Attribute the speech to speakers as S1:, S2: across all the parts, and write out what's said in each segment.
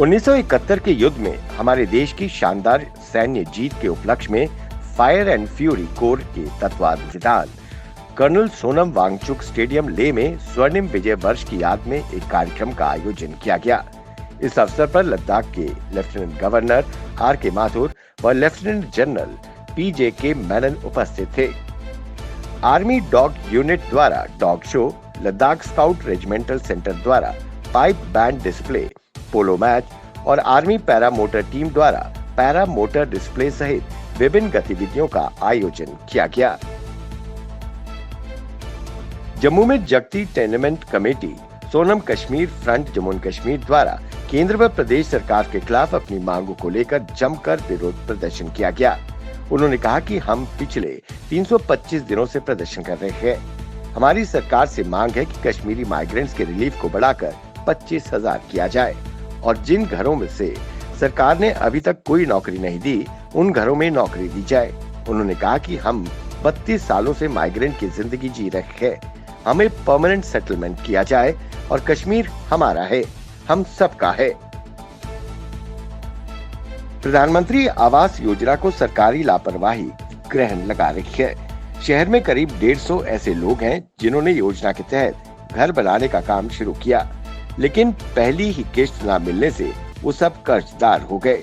S1: 1971 के युद्ध में हमारे देश की शानदार सैन्य जीत के उपलक्ष्य में फायर एंड फ्यूरी कोर के तत्वावधान कर्नल सोनम वांगचुक स्टेडियम ले में स्वर्णिम विजय वर्ष की याद में एक कार्यक्रम का आयोजन किया गया। इस अवसर पर लद्दाख के लेफ्टिनेंट गवर्नर आर के माथुर व लेफ्टिनेंट जनरल पीजे के मेनन उपस्थित थे। आर्मी डॉग यूनिट द्वारा dog show, Ladakh scout regimental centre द्वारा pipe band display, polo match और आर्मी पैरा मोटर टीम द्वारा पैरा मोटर डिस्प्ले सहित विभिन्न गतिविधियों का आयोजन किया गया। जम्मू में जगती टेनमेंट committee Sonam Kashmir front Jammu and Kashmir द्वारा केंद्र व प्रदेश सरकार के खिलाफ अपनी मांगों को लेकर जमकर विरोध प्रदर्शन किया गया। उन्होंने कहा कि हम पिछले 325 दिनों से प्रदर्शन कर रहे हैं। हमारी सरकार से मांग है कि कश्मीरी माइग्रेंट्स के रिलीफ को बढ़ाकर 25,000 किया जाए और जिन घरों में से सरकार ने अभी तक कोई नौकरी नहीं दी, उन घरों में नौकरी दी जाए। उन्होंने कहा कि हम 32 सालों से माइग्रेंट की जिंदगी जी रहे हैं, हमें परमानेंट सेटलमेंट किया जाए और कश्मीर हमारा है, हम सबका है। प्रधानमंत्री आवास योजना को सरकारी लापरवाही ग्रहण लगा रही है। शहर में करीब 150 ऐसे लोग हैं जिन्होंने योजना के तहत घर बनाने का काम शुरू किया, लेकिन पहली ही किश्त न मिलने से वो सब कर्जदार हो गए।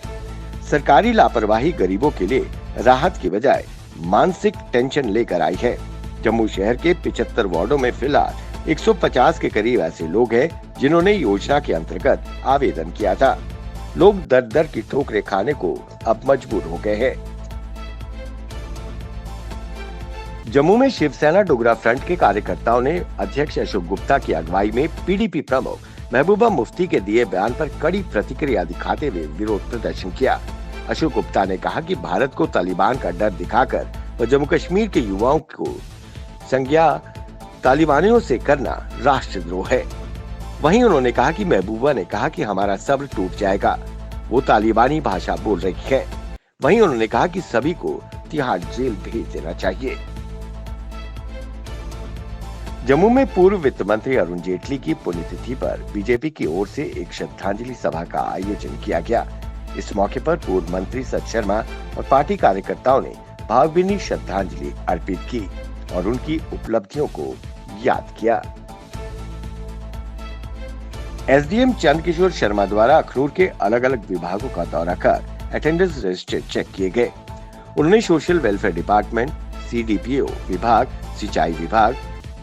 S1: सरकारी लापरवाही गरीबों के लिए राहत की बजाय मानसिक टेंशन लेकर आई है। जम्मू शहर के 75 वार्डों में फिलहाल 150 के करीब ऐसे लोग हैं जिन्होंने योजना के अंतर्गत आवेदन किया था। लोग दर दर की ठोकरें खाने को अब मजबूर हो गए हैं। जम्मू में शिवसेना डोगरा फ्रंट के कार्यकर्ताओं ने अध्यक्ष अशोक गुप्ता की अगुवाई में पीडीपी प्रमुख महबूबा मुफ्ती के दिए बयान पर कड़ी प्रतिक्रिया दिखाते हुए विरोध प्रदर्शन किया। अशोक गुप्ता ने कहा कि भारत को तालिबान का डर दिखाकर व जम्मू कश्मीर के युवाओं को संज्ञा तालिबानियों से करना राष्ट्रद्रोह है। वहीं उन्होंने कहा कि महबूबा ने कहा कि हमारा सब्र टूट जाएगा, वो तालिबानी भाषा बोल रही है। वहीं उन्होंने कहा कि सभी को तिहाड़ जेल भेज देना चाहिए। जम्मू में पूर्व वित्त मंत्री अरुण जेटली की पुण्यतिथि पर बीजेपी की ओर से एक श्रद्धांजलि सभा का आयोजन किया गया। इस मौके पर पूर्व मंत्री सत शर्मा और पार्टी कार्यकर्ताओं ने भावभीनी श्रद्धांजलि अर्पित की और उनकी उपलब्धियों को याद किया। एसडीएम चंद्रकिशोर शर्मा द्वारा अखनूर के अलग अलग विभागों का दौरा कर अटेंडेंस रजिस्टर चेक किए गए। उन्होंने सोशल वेलफेयर डिपार्टमेंट, सीडीपीओ विभाग, सिंचाई विभाग,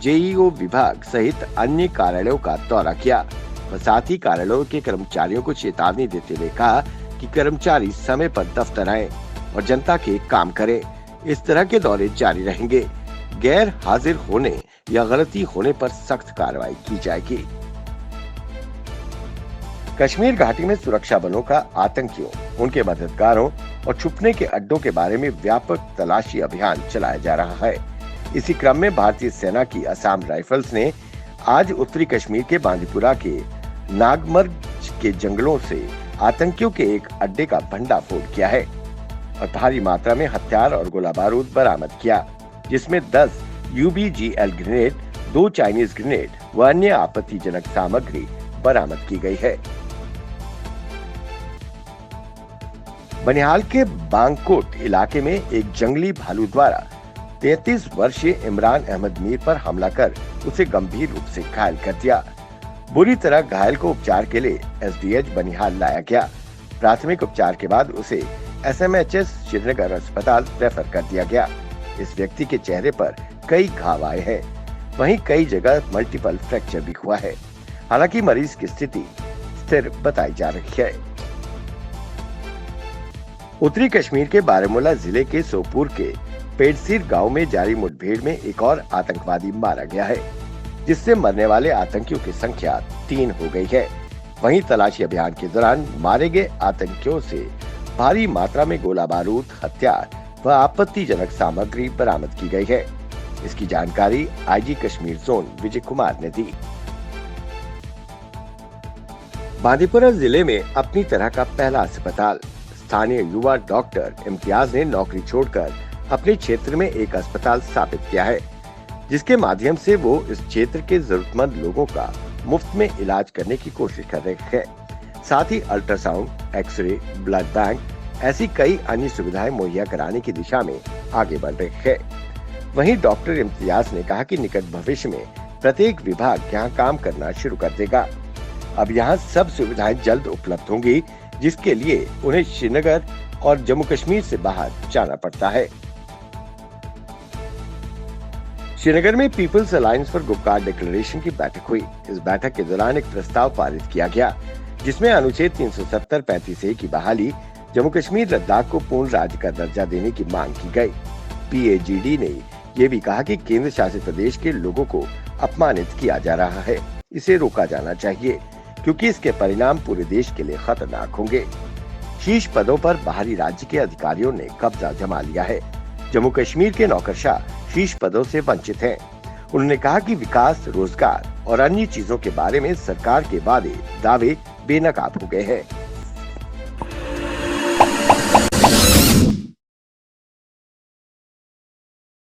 S1: जेईओ विभाग सहित अन्य कार्यालयों का दौरा किया व साथ ही कार्यालयों के कर्मचारियों को चेतावनी देते हुए कहा कि कर्मचारी समय पर दफ्तर आएं और जनता के काम करें। इस तरह के दौरे जारी रहेंगे। गैर हाजिर होने या गलती होने पर सख्त कार्रवाई की जाएगी। कश्मीर घाटी में सुरक्षा बलों का आतंकियों, उनके मददगारों और छुपने के अड्डों के बारे में व्यापक तलाशी अभियान चलाया जा रहा है। इसी क्रम में भारतीय सेना की असम राइफल्स ने आज उत्तरी कश्मीर के बांदीपुरा के नागमर्ग के जंगलों से आतंकियों के एक अड्डे का भंडाफोड़ किया है और भारी मात्रा में हथियार और गोला बारूद बरामद किया, जिसमें 10 यूबीजीएल ग्रेनेड, 2 चाइनीज ग्रेनेड व अन्य आपत्तिजनक सामग्री बरामद की गई है। बनिहाल के बांगकोट इलाके में एक जंगली भालू द्वारा 33 वर्षीय इमरान अहमद मीर पर हमला कर उसे गंभीर रूप से घायल कर दिया। बुरी तरह घायल को उपचार के लिए एसडीएच बनिहाल लाया गया। प्राथमिक उपचार के बाद उसे एसएमएचएस श्रीनगर अस्पताल रेफर कर दिया गया। इस व्यक्ति के चेहरे पर कई घाव आए हैं, वहीं कई जगह मल्टीपल फ्रैक्चर भी हुआ है। हालांकि मरीज की स्थिति स्थिर बताई जा रही है। उत्तरी कश्मीर के बारामूला जिले के सोपुर के पेडसीर गांव में जारी मुठभेड़ में एक और आतंकवादी मारा गया है, जिससे मरने वाले आतंकियों की संख्या 3 हो गई है। वहीं तलाशी अभियान के दौरान मारे गए आतंकियों से भारी मात्रा में गोला बारूद, हथियार व आपत्तिजनक सामग्री बरामद की गई है। इसकी जानकारी आईजी कश्मीर जोन विजय कुमार ने दी। बांदीपुरा जिले में अपनी तरह का पहला अस्पताल, स्थानीय युवा डॉक्टर इम्तियाज ने नौकरी छोड़कर अपने क्षेत्र में एक अस्पताल स्थापित किया है, जिसके माध्यम से वो इस क्षेत्र के जरूरतमंद लोगों का मुफ्त में इलाज करने की कोशिश कर रहे हैं। साथ ही अल्ट्रासाउंड, एक्सरे, ब्लड बैंक ऐसी कई अन्य सुविधाएं मुहैया कराने की दिशा में आगे बढ़ रही है। वहीं डॉक्टर इम्तियाज ने कहा कि निकट भविष्य में प्रत्येक विभाग यहाँ काम करना शुरू कर देगा। अब यहाँ सब सुविधाएं जल्द उपलब्ध होंगी, जिसके लिए उन्हें श्रीनगर और जम्मू कश्मीर से बाहर जाना पड़ता है। श्रीनगर में People's Alliance for Gupkar Declaration की बैठक हुई। इस बैठक के दौरान एक प्रस्ताव पारित किया गया, जिसमें अनुच्छेद 370-35A की बहाली, जम्मू कश्मीर लद्दाख को पूर्ण राज्य का दर्जा देने की मांग की गई। PAGD ने यह भी कहा कि केंद्र शासित प्रदेश के लोगों को अपमानित किया जा रहा है, इसे रोका जाना चाहिए, क्योंकि इसके परिणाम पूरे देश के लिए खतरनाक होंगे। शीर्ष पदों पर बाहरी राज्य के अधिकारियों ने कब्जा जमा लिया है। जम्मू कश्मीर के नौकरशाह शीर्ष पदों से वंचित हैं। उन्होंने कहा कि विकास, रोजगार और अन्य चीजों के बारे में सरकार के वादे दावे बेनकाब हो गए हैं।